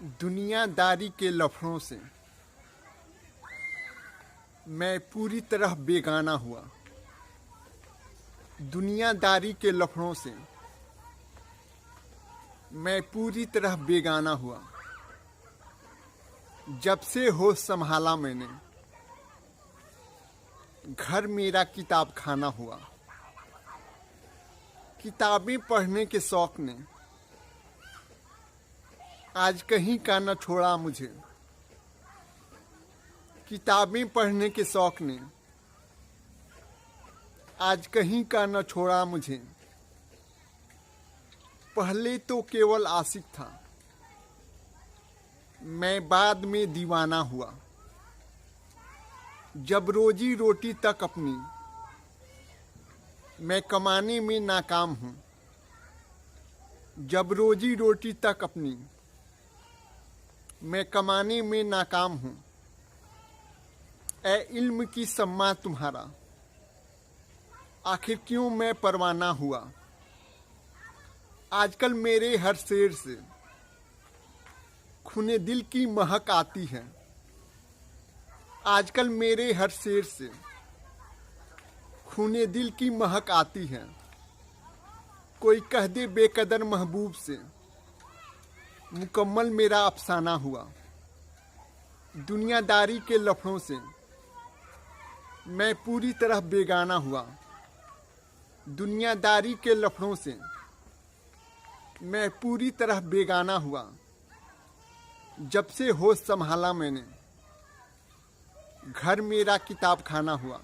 दुनियादारी के लफड़ों से मैं पूरी तरह बेगाना हुआ। दुनियादारी के लफड़ों से मैं पूरी तरह बेगाना हुआ। जब से होश संभाला मैंने, घर मेरा किताब खाना हुआ। किताबें पढ़ने के शौक ने आज कहीं का न छोड़ा मुझे। किताबें पढ़ने के शौक ने आज कहीं का न छोड़ा मुझे। पहले तो केवल आशिक था, मैं बाद में दीवाना हुआ। जब रोजी रोटी तक अपनी मैं कमाने में नाकाम हूँ। जब रोजी रोटी तक अपनी मैं कमाने में नाकाम हूँ। ए इल्म की सम्मा तुम्हारा, आखिर क्यों मैं परवाना हुआ। आजकल मेरे हर शेर से खूने दिल की महक आती है। आजकल मेरे हर शेर से खूने दिल की महक आती है। कोई कह दे बेकदर महबूब से मुकम्मल मेरा अफसाना हुआ। दुनियादारी के लफड़ों से मैं पूरी तरह बेगाना हुआ। दुनियादारी के लफड़ों से मैं पूरी तरह बेगाना हुआ। जब से होश संभाला मैंने, घर मेरा किताब खाना हुआ।